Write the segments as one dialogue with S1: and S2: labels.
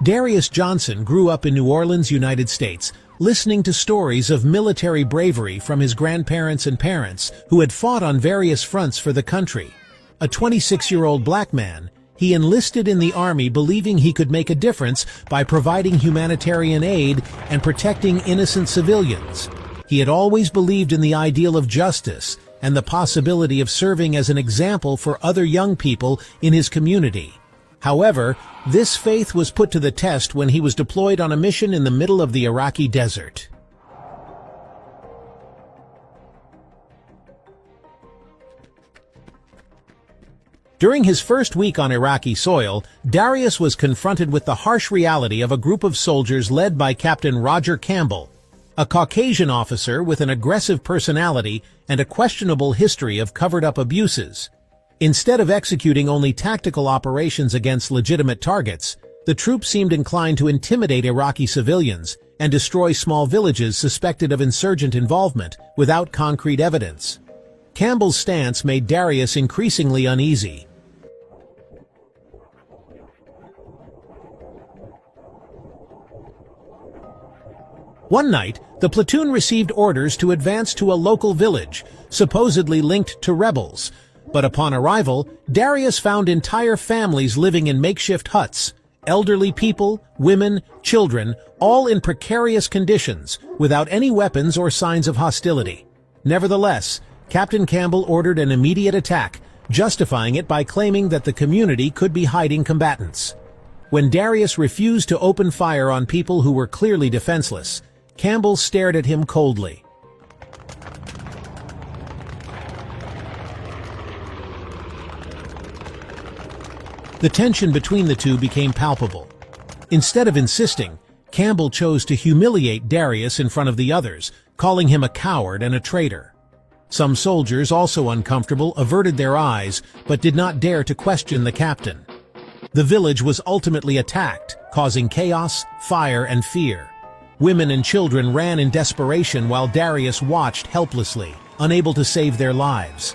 S1: Darius Johnson grew up in New Orleans, United States, listening to stories of military bravery from his grandparents and parents who had fought on various fronts for the country. A 26-year-old black man, he enlisted in the army believing he could make a difference by providing humanitarian aid and protecting innocent civilians. He had always believed in the ideal of justice and the possibility of serving as an example for other young people in his community. However, this faith was put to the test when he was deployed on a mission in the middle of the Iraqi desert. During his first week on Iraqi soil, Darius was confronted with the harsh reality of a group of soldiers led by Captain Roger Campbell, a Caucasian officer with an aggressive personality and a questionable history of covered-up abuses. Instead of executing only tactical operations against legitimate targets, the troops seemed inclined to intimidate Iraqi civilians and destroy small villages suspected of insurgent involvement without concrete evidence. Campbell's stance made Darius increasingly uneasy. One night, the platoon received orders to advance to a local village, supposedly linked to rebels. But upon arrival, Darius found entire families living in makeshift huts, elderly people, women, children, all in precarious conditions, without any weapons or signs of hostility. Nevertheless, Captain Campbell ordered an immediate attack, justifying it by claiming that the community could be hiding combatants. When Darius refused to open fire on people who were clearly defenseless, Campbell stared at him coldly. The tension between the two became palpable. Instead of insisting, Campbell chose to humiliate Darius in front of the others, calling him a coward and a traitor. Some soldiers, also uncomfortable, averted their eyes, but did not dare to question the captain. The village was ultimately attacked, causing chaos, fire, and fear. Women and children ran in desperation while Darius watched helplessly, unable to save their lives.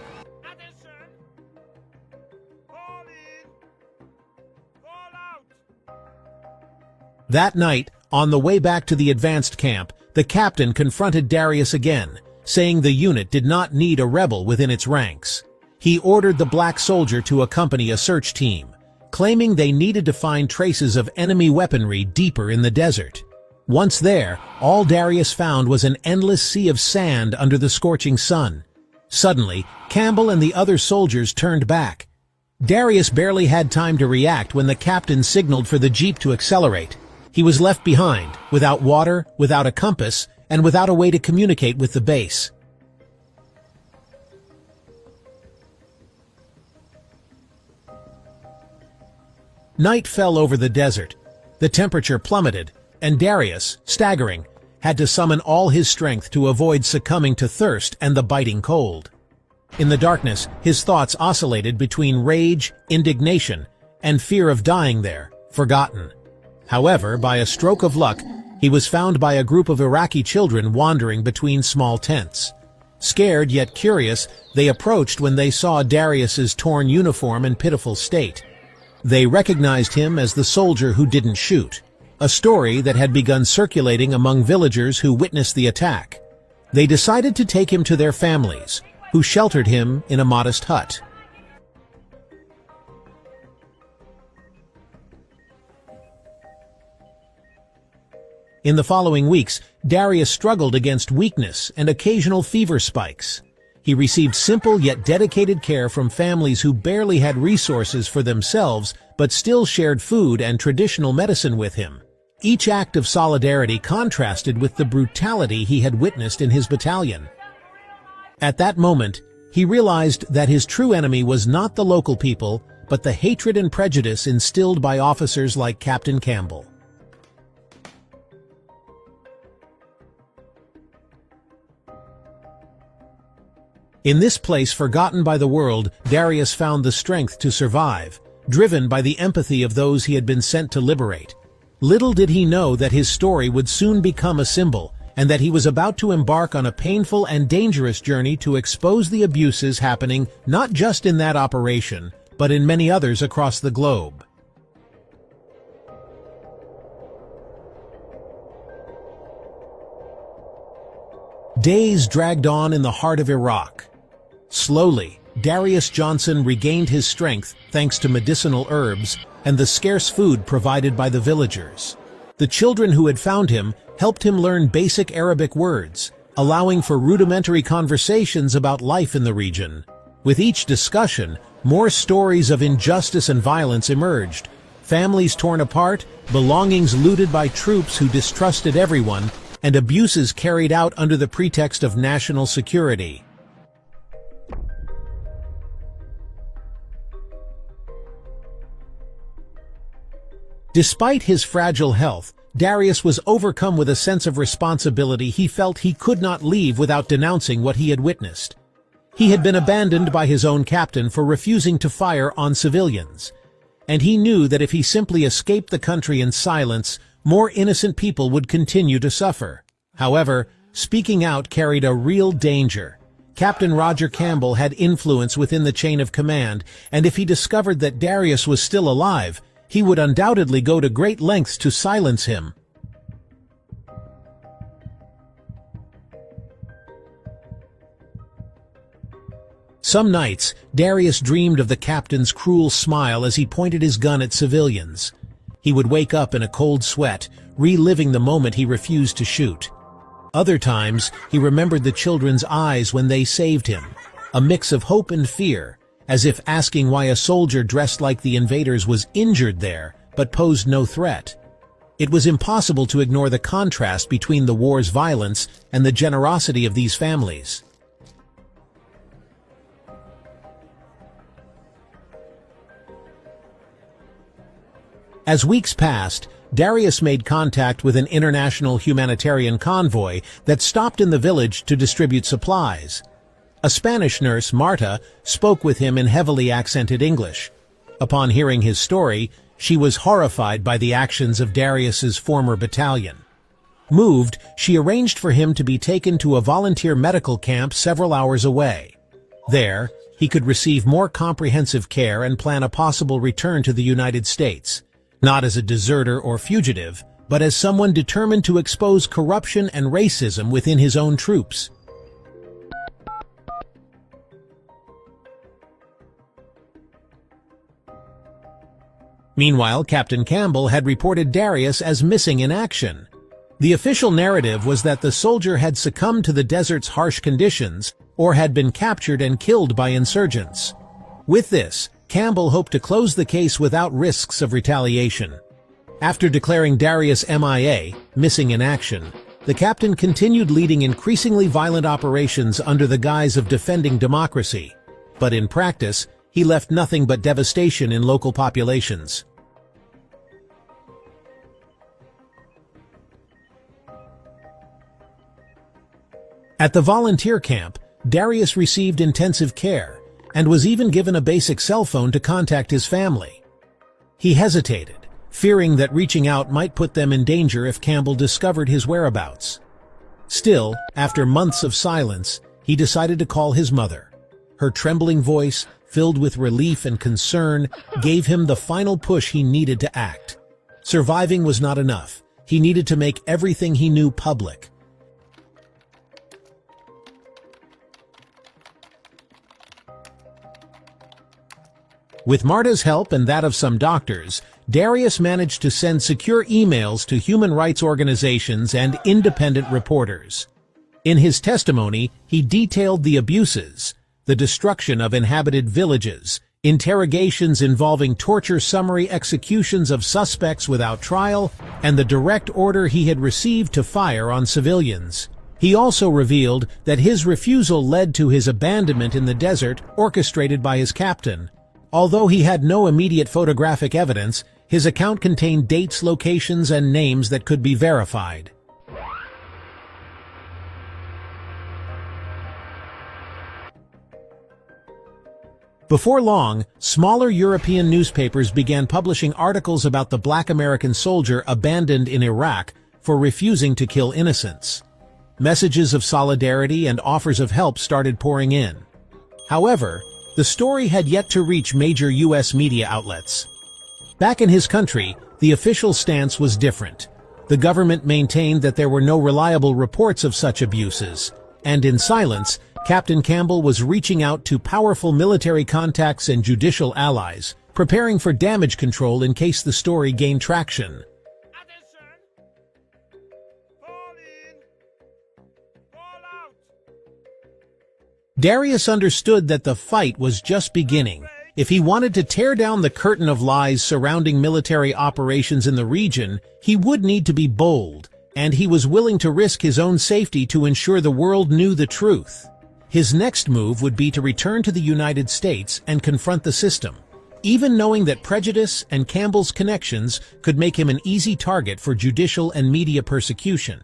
S1: That night, on the way back to the advanced camp, the captain confronted Darius again, saying the unit did not need a rebel within its ranks. He ordered the black soldier to accompany a search team, claiming they needed to find traces of enemy weaponry deeper in the desert. Once there, all Darius found was an endless sea of sand under the scorching sun. Suddenly, Campbell and the other soldiers turned back. Darius barely had time to react when the captain signaled for the jeep to accelerate. He was left behind, without water, without a compass, and without a way to communicate with the base. Night fell over the desert. The temperature plummeted, and Darius, staggering, had to summon all his strength to avoid succumbing to thirst and the biting cold. In the darkness, his thoughts oscillated between rage, indignation, and fear of dying there, forgotten. However, by a stroke of luck, he was found by a group of Iraqi children wandering between small tents. Scared yet curious, they approached when they saw Darius's torn uniform and pitiful state. They recognized him as the soldier who didn't shoot, a story that had begun circulating among villagers who witnessed the attack. They decided to take him to their families, who sheltered him in a modest hut. In the following weeks, Darius struggled against weakness and occasional fever spikes. He received simple yet dedicated care from families who barely had resources for themselves but still shared food and traditional medicine with him. Each act of solidarity contrasted with the brutality he had witnessed in his battalion. At that moment, he realized that his true enemy was not the local people, but the hatred and prejudice instilled by officers like Captain Campbell. In this place forgotten by the world, Darius found the strength to survive, driven by the empathy of those he had been sent to liberate. Little did he know that his story would soon become a symbol, and that he was about to embark on a painful and dangerous journey to expose the abuses happening not just in that operation, but in many others across the globe. Days dragged on in the heart of Iraq. Slowly, Darius Johnson regained his strength thanks to medicinal herbs and the scarce food provided by the villagers. The children who had found him helped him learn basic Arabic words, allowing for rudimentary conversations about life in the region. With each discussion, more stories of injustice and violence emerged. Families torn apart, belongings looted by troops who distrusted everyone, and abuses carried out under the pretext of national security. Despite his fragile health, Darius was overcome with a sense of responsibility. He felt he could not leave without denouncing what he had witnessed. He had been abandoned by his own captain for refusing to fire on civilians, and he knew that if he simply escaped the country in silence, more innocent people would continue to suffer. However, speaking out carried a real danger. Captain Roger Campbell had influence within the chain of command, and if he discovered that Darius was still alive, he would undoubtedly go to great lengths to silence him. Some nights, Darius dreamed of the captain's cruel smile as he pointed his gun at civilians. He would wake up in a cold sweat, reliving the moment he refused to shoot. Other times, he remembered the children's eyes when they saved him, a mix of hope and fear, as if asking why a soldier dressed like the invaders was injured there, but posed no threat. It was impossible to ignore the contrast between the war's violence and the generosity of these families. As weeks passed, Darius made contact with an international humanitarian convoy that stopped in the village to distribute supplies. A Spanish nurse, Marta, spoke with him in heavily accented English. Upon hearing his story, she was horrified by the actions of Darius's former battalion. Moved, she arranged for him to be taken to a volunteer medical camp several hours away. There, he could receive more comprehensive care and plan a possible return to the United States, not as a deserter or fugitive, but as someone determined to expose corruption and racism within his own troops. Meanwhile, Captain Campbell had reported Darius as missing in action. The official narrative was that the soldier had succumbed to the desert's harsh conditions or had been captured and killed by insurgents. With this, Campbell hoped to close the case without risks of retaliation. After declaring Darius MIA, missing in action, the captain continued leading increasingly violent operations under the guise of defending democracy. But in practice, he left nothing but devastation in local populations. At the volunteer camp, Darius received intensive care and was even given a basic cell phone to contact his family. He hesitated, fearing that reaching out might put them in danger if Campbell discovered his whereabouts. Still, after months of silence, he decided to call his mother. Her trembling voice, filled with relief and concern, gave him the final push he needed to act. Surviving was not enough. He needed to make everything he knew public. With Marta's help and that of some doctors, Darius managed to send secure emails to human rights organizations and independent reporters. In his testimony, he detailed the abuses, the destruction of inhabited villages, interrogations involving torture, summary executions of suspects without trial, and the direct order he had received to fire on civilians. He also revealed that his refusal led to his abandonment in the desert, orchestrated by his captain. Although he had no immediate photographic evidence, his account contained dates, locations, and names that could be verified. Before long, smaller European newspapers began publishing articles about the Black American soldier abandoned in Iraq for refusing to kill innocents. Messages of solidarity and offers of help started pouring in. However, the story had yet to reach major U.S. media outlets. Back in his country, the official stance was different. The government maintained that there were no reliable reports of such abuses, and in silence, Captain Campbell was reaching out to powerful military contacts and judicial allies, preparing for damage control in case the story gained traction. Darius understood that the fight was just beginning. If he wanted to tear down the curtain of lies surrounding military operations in the region, he would need to be bold, and he was willing to risk his own safety to ensure the world knew the truth. His next move would be to return to the United States and confront the system, even knowing that prejudice and Campbell's connections could make him an easy target for judicial and media persecution.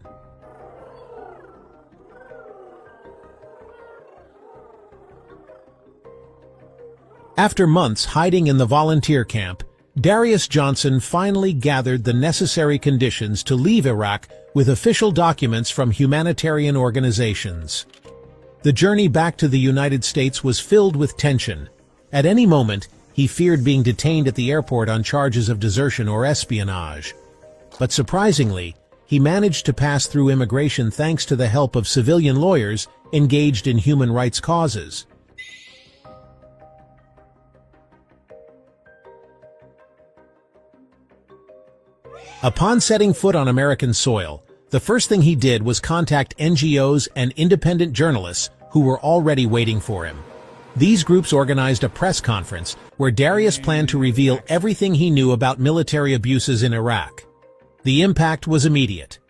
S1: After months hiding in the volunteer camp, Darius Johnson finally gathered the necessary conditions to leave Iraq with official documents from humanitarian organizations. The journey back to the United States was filled with tension. At any moment, he feared being detained at the airport on charges of desertion or espionage. But surprisingly, he managed to pass through immigration thanks to the help of civilian lawyers engaged in human rights causes. Upon setting foot on American soil, the first thing he did was contact NGOs and independent journalists who were already waiting for him. These groups organized a press conference where Darius planned to reveal everything he knew about military abuses in Iraq. The impact was immediate.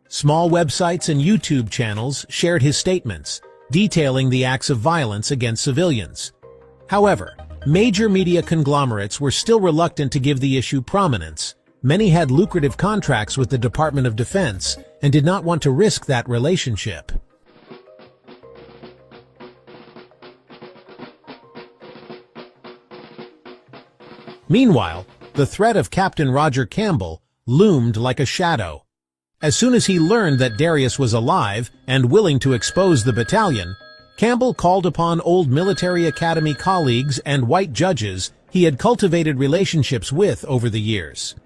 S1: Small websites and YouTube channels shared his statements, detailing the acts of violence against civilians. However, major media conglomerates were still reluctant to give the issue prominence. Many had lucrative contracts with the Department of Defense and did not want to risk that relationship. Meanwhile, the threat of Captain Roger Campbell loomed like a shadow. As soon as he learned that Darius was alive and willing to expose the battalion, Campbell called upon old military academy colleagues and white judges he had cultivated relationships with over the years.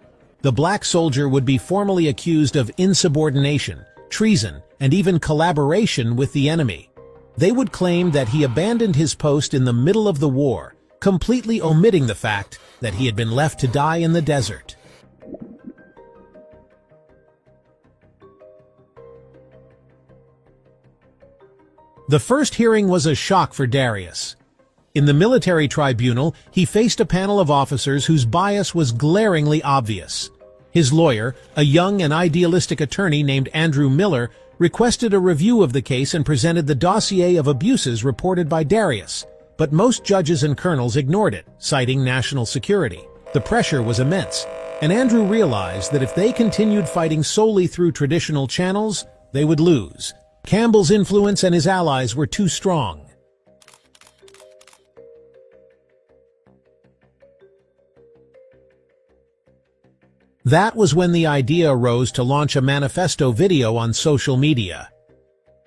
S1: The black soldier would be formally accused of insubordination, treason, and even collaboration with the enemy. They would claim that he abandoned his post in the middle of the war, completely omitting the fact that he had been left to die in the desert. The first hearing was a shock for Darius. In the military tribunal, he faced a panel of officers whose bias was glaringly obvious. His lawyer, a young and idealistic attorney named Andrew Miller, requested a review of the case and presented the dossier of abuses reported by Darius, but most judges and colonels ignored it, citing national security. The pressure was immense, and Andrew realized that if they continued fighting solely through traditional channels, they would lose. Campbell's influence and his allies were too strong. That was when the idea arose to launch a manifesto video on social media.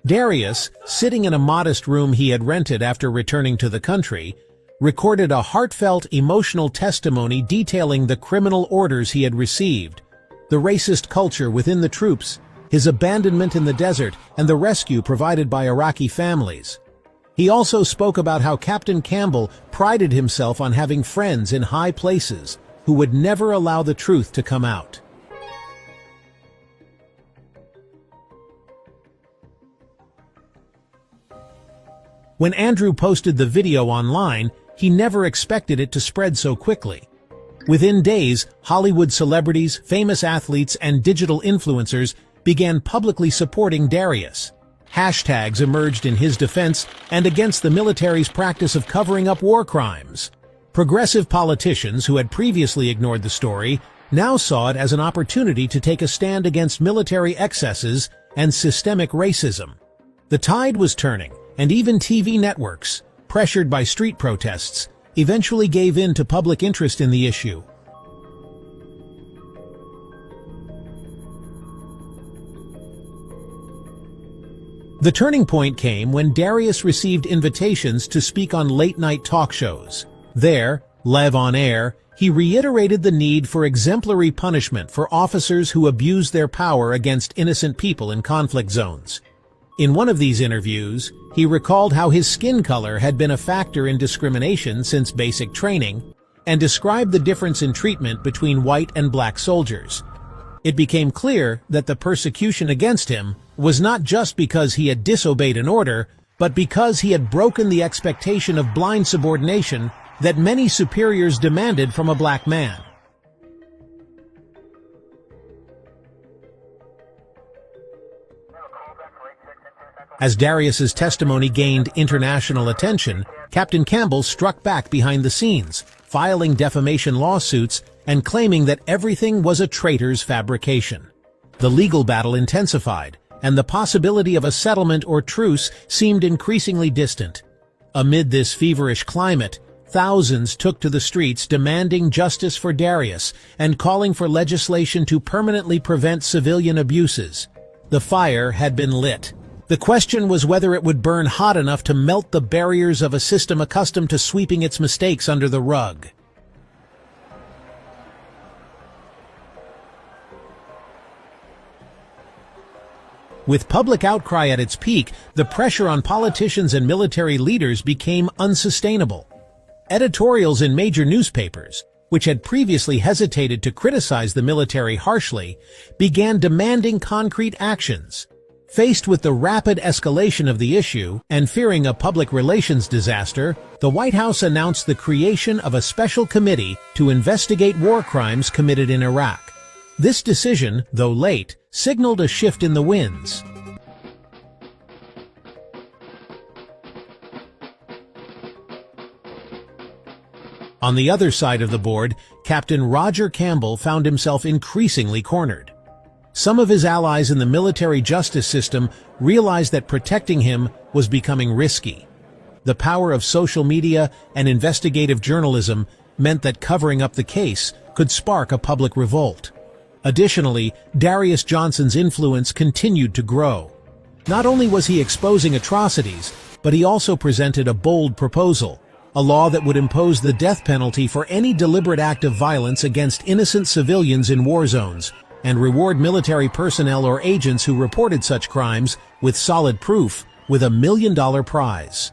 S1: Darius, sitting in a modest room he had rented after returning to the country, recorded a heartfelt, emotional testimony detailing the criminal orders he had received, the racist culture within the troops, his abandonment in the desert, and the rescue provided by Iraqi families. He also spoke about how Captain Campbell prided himself on having friends in high places who would never allow the truth to come out. When Andrew posted the video online, he never expected it to spread so quickly. Within days, Hollywood celebrities, famous athletes, and digital influencers began publicly supporting Darius. Hashtags emerged in his defense and against the military's practice of covering up war crimes. Progressive politicians who had previously ignored the story now saw it as an opportunity to take a stand against military excesses and systemic racism. The tide was turning, and even TV networks, pressured by street protests, eventually gave in to public interest in the issue. The turning point came when Darius received invitations to speak on late-night talk shows. There, live on air, he reiterated the need for exemplary punishment for officers who abused their power against innocent people in conflict zones. In one of these interviews, he recalled how his skin color had been a factor in discrimination since basic training, and described the difference in treatment between white and black soldiers. It became clear that the persecution against him was not just because he had disobeyed an order, but because he had broken the expectation of blind subordination that many superiors demanded from a black man. As Darius's testimony gained international attention, Captain Campbell struck back behind the scenes, filing defamation lawsuits and claiming that everything was a traitor's fabrication. The legal battle intensified, and the possibility of a settlement or truce seemed increasingly distant. Amid this feverish climate, thousands took to the streets demanding justice for Darius and calling for legislation to permanently prevent civilian abuses. The fire had been lit. The question was whether it would burn hot enough to melt the barriers of a system accustomed to sweeping its mistakes under the rug. With public outcry at its peak, the pressure on politicians and military leaders became unsustainable. Editorials in major newspapers, which had previously hesitated to criticize the military harshly, began demanding concrete actions. Faced with the rapid escalation of the issue and fearing a public relations disaster, the White House announced the creation of a special committee to investigate war crimes committed in Iraq. This decision, though late, signaled a shift in the winds. On the other side of the board, Captain Roger Campbell found himself increasingly cornered. Some of his allies in the military justice system realized that protecting him was becoming risky. The power of social media and investigative journalism meant that covering up the case could spark a public revolt. Additionally, Darius Johnson's influence continued to grow. Not only was he exposing atrocities, but he also presented a bold proposal, a law that would impose the death penalty for any deliberate act of violence against innocent civilians in war zones, and reward military personnel or agents who reported such crimes with solid proof with $1 million prize.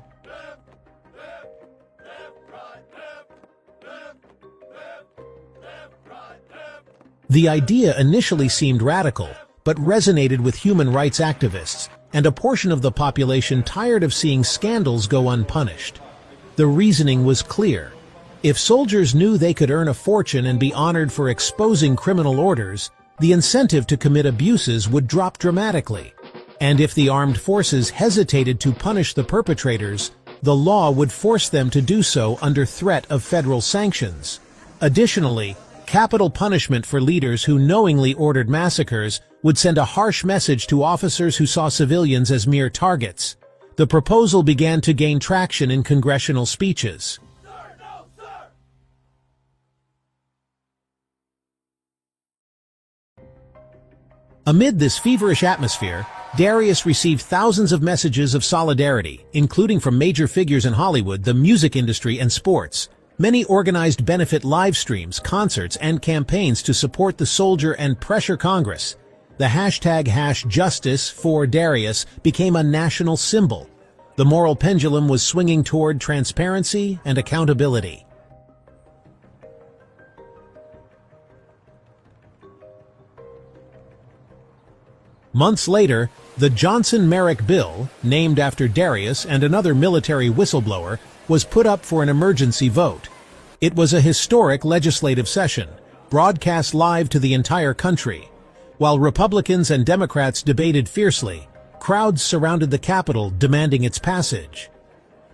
S1: The idea initially seemed radical, but resonated with human rights activists and a portion of the population tired of seeing scandals go unpunished. The reasoning was clear. If soldiers knew they could earn a fortune and be honored for exposing criminal orders, the incentive to commit abuses would drop dramatically. And if the armed forces hesitated to punish the perpetrators, the law would force them to do so under threat of federal sanctions. Additionally, capital punishment for leaders who knowingly ordered massacres would send a harsh message to officers who saw civilians as mere targets. The proposal began to gain traction in congressional speeches. Amid this feverish atmosphere, Darius received thousands of messages of solidarity, including from major figures in Hollywood, the music industry, and sports. Many organized benefit live streams, concerts, and campaigns to support the soldier and pressure Congress. The hashtag #JusticeForDarius became a national symbol. The moral pendulum was swinging toward transparency and accountability. Months later, the Johnson-Merrick Bill, named after Darius and another military whistleblower, was put up for an emergency vote. It was a historic legislative session, broadcast live to the entire country. While Republicans and Democrats debated fiercely, crowds surrounded the Capitol demanding its passage.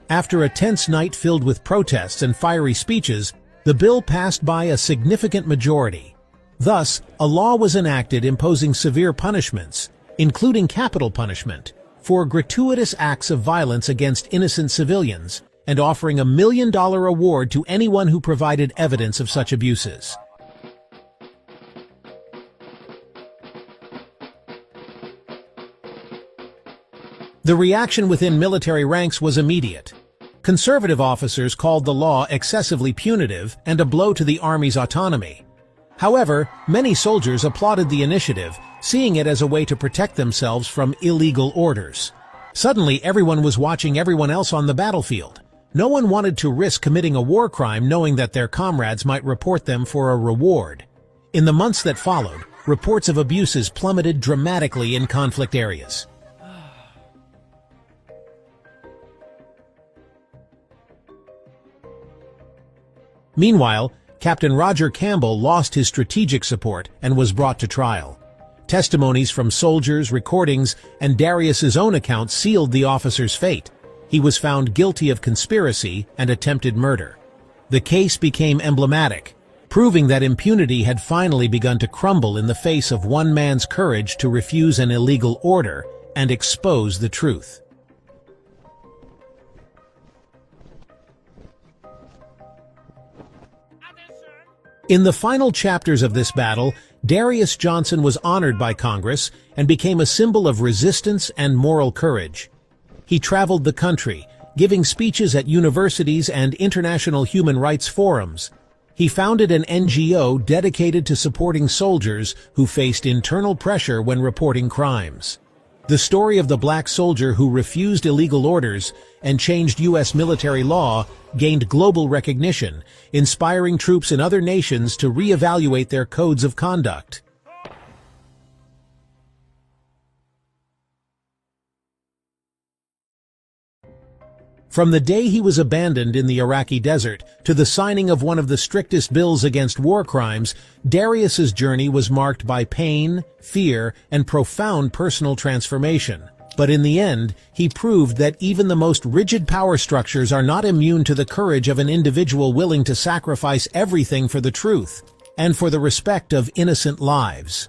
S1: After a tense night filled with protests and fiery speeches, the bill passed by a significant majority. Thus, a law was enacted imposing severe punishments, including capital punishment, for gratuitous acts of violence against innocent civilians, and offering $1 million award to anyone who provided evidence of such abuses. The reaction within military ranks was immediate. Conservative officers called the law excessively punitive and a blow to the Army's autonomy. However, many soldiers applauded the initiative, seeing it as a way to protect themselves from illegal orders. Suddenly, everyone was watching everyone else on the battlefield. No one wanted to risk committing a war crime knowing that their comrades might report them for a reward. In the months that followed, reports of abuses plummeted dramatically in conflict areas. Meanwhile, Captain Roger Campbell lost his strategic support and was brought to trial. Testimonies from soldiers, recordings, and Darius's own account sealed the officer's fate. He was found guilty of conspiracy and attempted murder. The case became emblematic, proving that impunity had finally begun to crumble in the face of one man's courage to refuse an illegal order and expose the truth. In the final chapters of this battle, Darius Johnson was honored by Congress and became a symbol of resistance and moral courage. He traveled the country, giving speeches at universities and international human rights forums. He founded an NGO dedicated to supporting soldiers who faced internal pressure when reporting crimes. The story of the black soldier who refused illegal orders and changed U.S. military law gained global recognition, inspiring troops in other nations to reevaluate their codes of conduct. From the day he was abandoned in the Iraqi desert to the signing of one of the strictest bills against war crimes, Darius's journey was marked by pain, fear, and profound personal transformation. But in the end, he proved that even the most rigid power structures are not immune to the courage of an individual willing to sacrifice everything for the truth and for the respect of innocent lives.